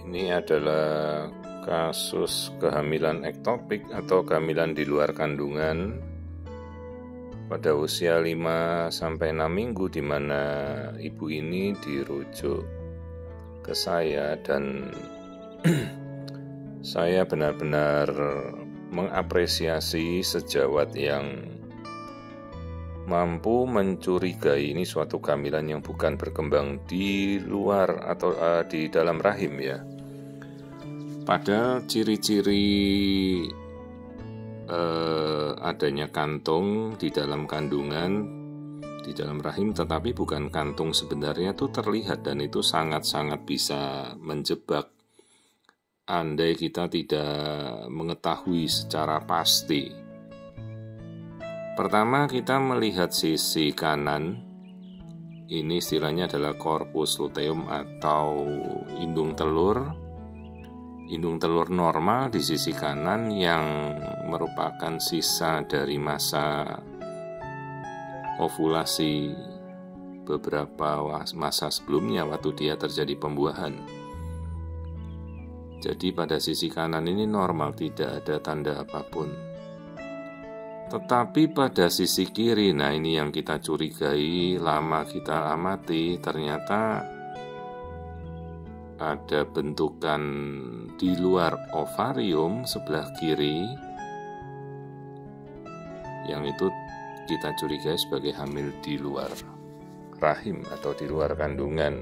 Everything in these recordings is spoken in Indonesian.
Ini adalah kasus kehamilan ektopik atau kehamilan di luar kandungan pada usia 5-6 minggu, di mana ibu ini dirujuk ke saya dan saya benar-benar mengapresiasi sejawat yang mampu mencurigai ini suatu kehamilan yang bukan berkembang di luar atau di dalam rahim ya. Padahal ciri-ciri adanya kantung di dalam kandungan, di dalam rahim, tetapi bukan kantung sebenarnya itu terlihat, dan itu sangat-sangat bisa menjebak andai kita tidak mengetahui secara pasti. Pertama, kita melihat sisi kanan. Ini istilahnya adalah corpus luteum atau indung telur. Indung telur normal di sisi kanan yang merupakan sisa dari masa ovulasi beberapa masa sebelumnya waktu dia terjadi pembuahan. Jadi pada sisi kanan ini normal, tidak ada tanda apapun. Tetapi pada sisi kiri, nah ini yang kita curigai, lama kita amati, ternyata ada bentukan di luar ovarium sebelah kiri, yang itu kita curigai sebagai hamil di luar rahim atau di luar kandungan.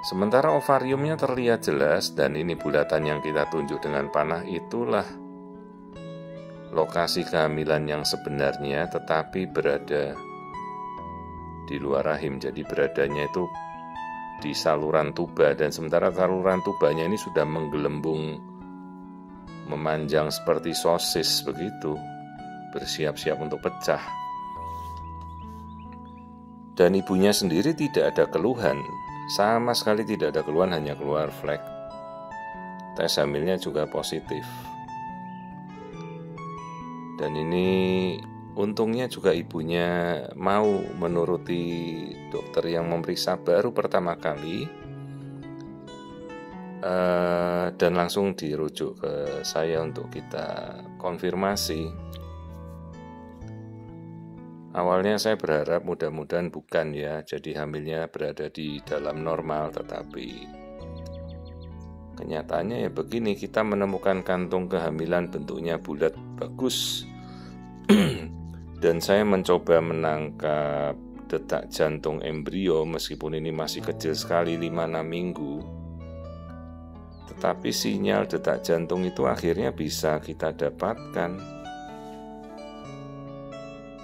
Sementara ovariumnya terlihat jelas, dan ini bulatan yang kita tunjuk dengan panah, itulah lokasi kehamilan yang sebenarnya, tetapi berada di luar rahim. Jadi beradanya itu di saluran tuba, dan sementara saluran tubanya ini sudah menggelembung, memanjang seperti sosis begitu, bersiap-siap untuk pecah. Dan ibunya sendiri tidak ada keluhan, sama sekali tidak ada keluhan, hanya keluar flek. Tes hamilnya juga positif. Dan ini untungnya juga ibunya mau menuruti dokter yang memeriksa baru pertama kali, dan langsung dirujuk ke saya untuk kita konfirmasi. Awalnya saya berharap mudah-mudahan bukan ya, jadi hamilnya berada di dalam normal, tetapi kenyataannya ya begini, kita menemukan kantung kehamilan bentuknya bulat bagus. Dan saya mencoba menangkap detak jantung embrio, meskipun ini masih kecil sekali, 5-6 minggu. Tetapi sinyal detak jantung itu akhirnya bisa kita dapatkan.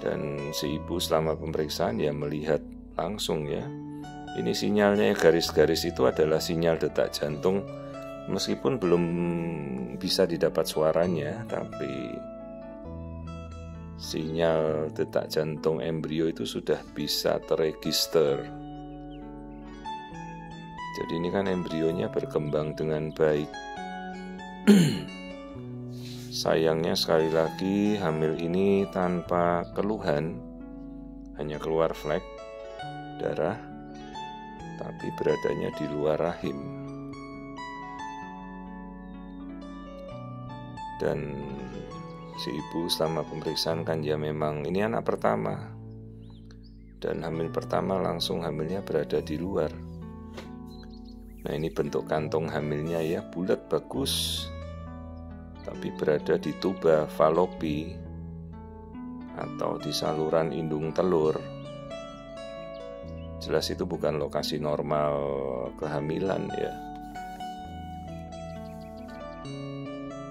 Dan si ibu selama pemeriksaan ya melihat langsung ya, ini sinyalnya, garis-garis itu adalah sinyal detak jantung. Meskipun belum bisa didapat suaranya, tapi sinyal detak jantung embrio itu sudah bisa terregister. Jadi ini kan embrionya berkembang dengan baik. Sayangnya sekali lagi hamil ini tanpa keluhan, hanya keluar flek darah, tapi beradanya di luar rahim. Dan si ibu selama pemeriksaan kan ya memang ini anak pertama, dan hamil pertama langsung hamilnya berada di luar. Nah ini bentuk kantong hamilnya ya, bulat bagus, tapi berada di tuba falopi atau di saluran indung telur. Jelas itu bukan lokasi normal kehamilan ya.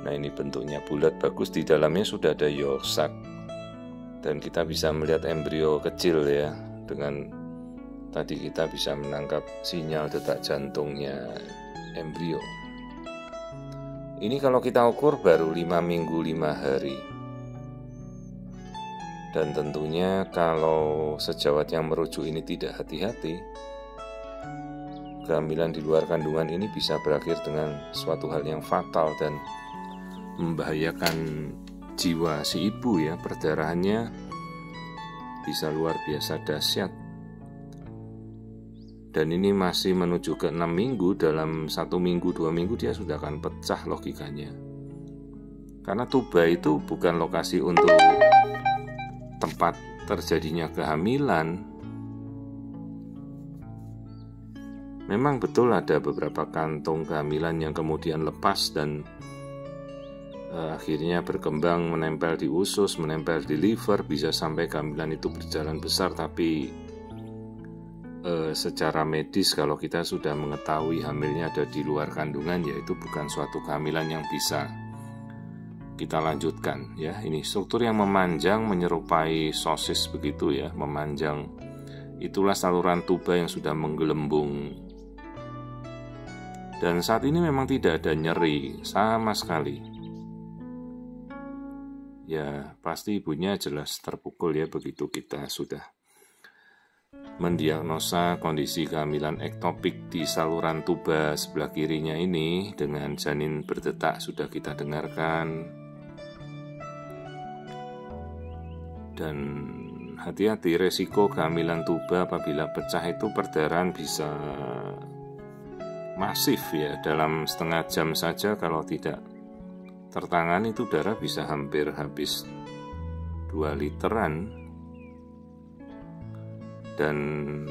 Nah ini bentuknya bulat bagus, di dalamnya sudah ada yolk sac, dan kita bisa melihat embrio kecil ya. Dengan tadi kita bisa menangkap sinyal detak jantungnya embrio. Ini kalau kita ukur baru 5 minggu 5 hari. Dan tentunya kalau sejawat yang merujuk ini tidak hati-hati, kehamilan di luar kandungan ini bisa berakhir dengan suatu hal yang fatal dan membahayakan jiwa si ibu ya. Perdarahannya bisa luar biasa dahsyat. dan ini masih menuju ke 6 minggu, dalam 1 minggu 2 minggu dia sudah akan pecah logikanya. Karena tuba itu bukan lokasi untuk tempat terjadinya kehamilan. Memang betul ada beberapa kantung kehamilan yang kemudian lepas dan akhirnya berkembang, menempel di usus, menempel di liver, bisa sampai kehamilan itu berjalan besar. Tapi secara medis kalau kita sudah mengetahui hamilnya ada di luar kandungan, ya itu bukan suatu kehamilan yang bisa kita lanjutkan. Ya, ini struktur yang memanjang menyerupai sosis begitu ya, memanjang. Itulah saluran tuba yang sudah menggelembung. Dan saat ini memang tidak ada nyeri sama sekali. Ya, pasti ibunya jelas terpukul ya begitu kita sudah mendiagnosa kondisi kehamilan ektopik di saluran tuba sebelah kirinya ini dengan janin berdetak sudah kita dengarkan. Dan hati-hati, resiko kehamilan tuba apabila pecah itu perdarahan bisa masif ya, dalam setengah jam saja kalau tidak tertangani itu darah bisa hampir habis 2 literan. Dan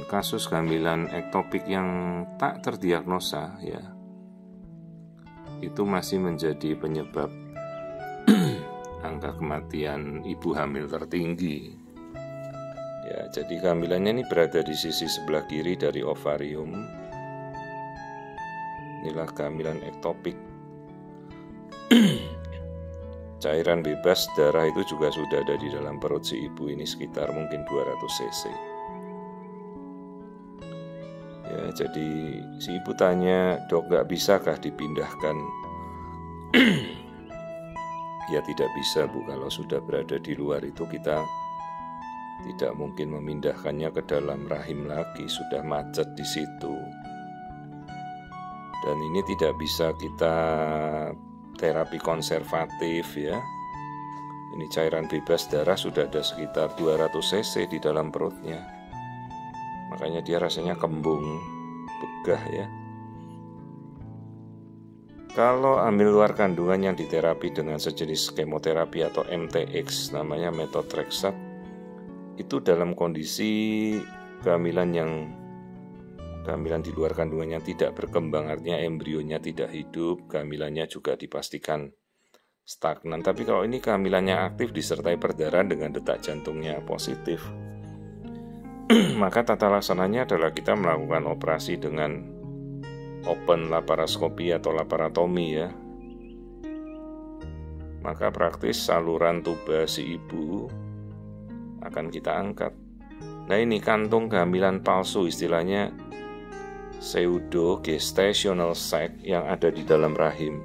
kasus kehamilan ektopik yang tak terdiagnosa ya, itu masih menjadi penyebab angka kematian ibu hamil tertinggi. Ya, jadi kehamilannya ini berada di sisi sebelah kiri dari ovarium. Inilah kehamilan ektopik. Cairan bebas darah itu juga sudah ada di dalam perut si ibu ini sekitar mungkin 200 cc. Ya, jadi si ibu tanya, "Dok, gak bisakah dipindahkan?" Ya tidak bisa Bu, kalau sudah berada di luar itu kita tidak mungkin memindahkannya ke dalam rahim lagi, sudah macet di situ. Dan ini tidak bisa kita terapi konservatif ya. Ini cairan bebas darah sudah ada sekitar 200 cc di dalam perutnya. Makanya dia rasanya kembung, begah ya. Kalau hamil luar kandungan yang diterapi dengan sejenis kemoterapi atau MTX, namanya methotrexate, itu dalam kondisi kehamilan di luar kandungan yang tidak berkembang, artinya embrionya tidak hidup, kehamilannya juga dipastikan stagnan. Tapi kalau ini kehamilannya aktif disertai perdarahan dengan detak jantungnya positif, maka tata laksananya adalah kita melakukan operasi dengan open laparoskopi atau laparotomi ya. Maka praktis saluran tuba si ibu akan kita angkat. Nah, ini kantung kehamilan palsu, istilahnya pseudo gestational sac yang ada di dalam rahim.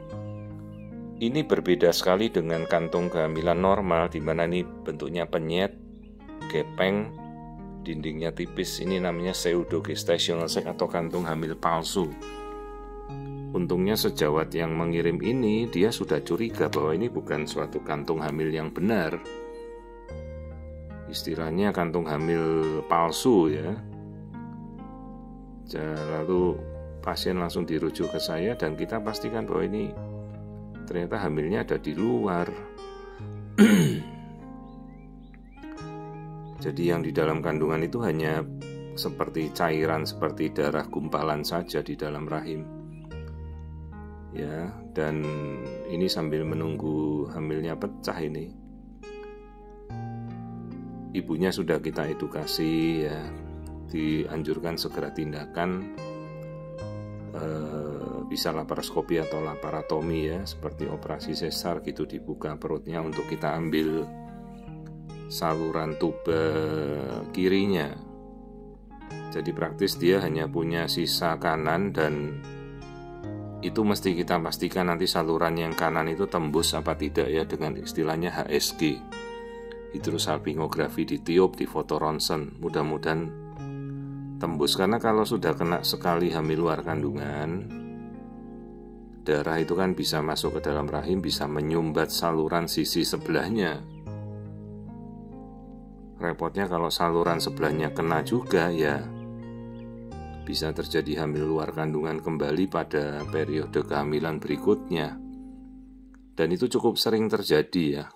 Ini berbeda sekali dengan kantung kehamilan normal, di mana ini bentuknya penyet, gepeng, dindingnya tipis. Ini namanya pseudo gestational sac atau kantung hamil palsu. Untungnya sejawat yang mengirim ini dia sudah curiga bahwa ini bukan suatu kantung hamil yang benar. Istilahnya kantung hamil palsu ya. Lalu pasien langsung dirujuk ke saya dan kita pastikan bahwa ini ternyata hamilnya ada di luar. Jadi yang di dalam kandungan itu hanya seperti cairan, seperti darah gumpalan saja di dalam rahim. Ya, dan ini sambil menunggu hamilnya pecah ini. Ibunya sudah kita edukasi ya, dianjurkan segera tindakan, bisa laparoskopi atau laparotomi ya, seperti operasi sesar gitu, dibuka perutnya untuk kita ambil saluran tuba kirinya. Jadi praktis dia hanya punya sisa kanan, dan itu mesti kita pastikan nanti saluran yang kanan itu tembus apa tidak ya, dengan istilahnya HSG, hidrosalpingografi, ditiup, di foto ronsen, mudah-mudahan tembus. Karena kalau sudah kena sekali hamil luar kandungan, darah itu kan bisa masuk ke dalam rahim, bisa menyumbat saluran sisi sebelahnya. Repotnya kalau saluran sebelahnya kena juga ya, bisa terjadi hamil luar kandungan kembali pada periode kehamilan berikutnya. Dan itu cukup sering terjadi ya.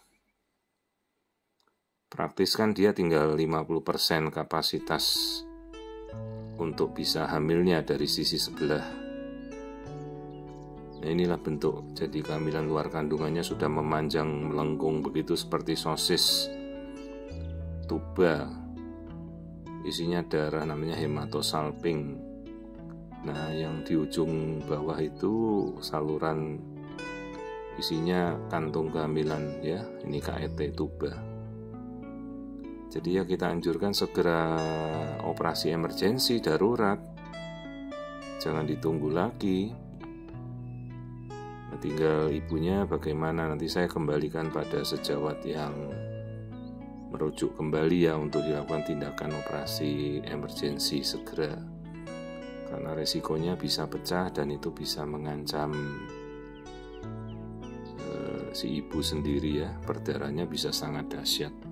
Praktis kan dia tinggal 50% kapasitas untuk bisa hamilnya dari sisi sebelah. Nah, inilah bentuk. Jadi kehamilan luar kandungannya sudah memanjang melengkung begitu seperti sosis tuba. Isinya darah, namanya hematosalping. Nah, yang di ujung bawah itu saluran isinya kantung kehamilan ya. Ini KET tuba. Jadi ya kita anjurkan segera operasi emergensi darurat. Jangan ditunggu lagi. Nah, tinggal ibunya bagaimana, nanti saya kembalikan pada sejawat yang merujuk kembali ya untuk dilakukan tindakan operasi emergensi segera, karena resikonya bisa pecah dan itu bisa mengancam si ibu sendiri ya, perdarahannya bisa sangat dahsyat.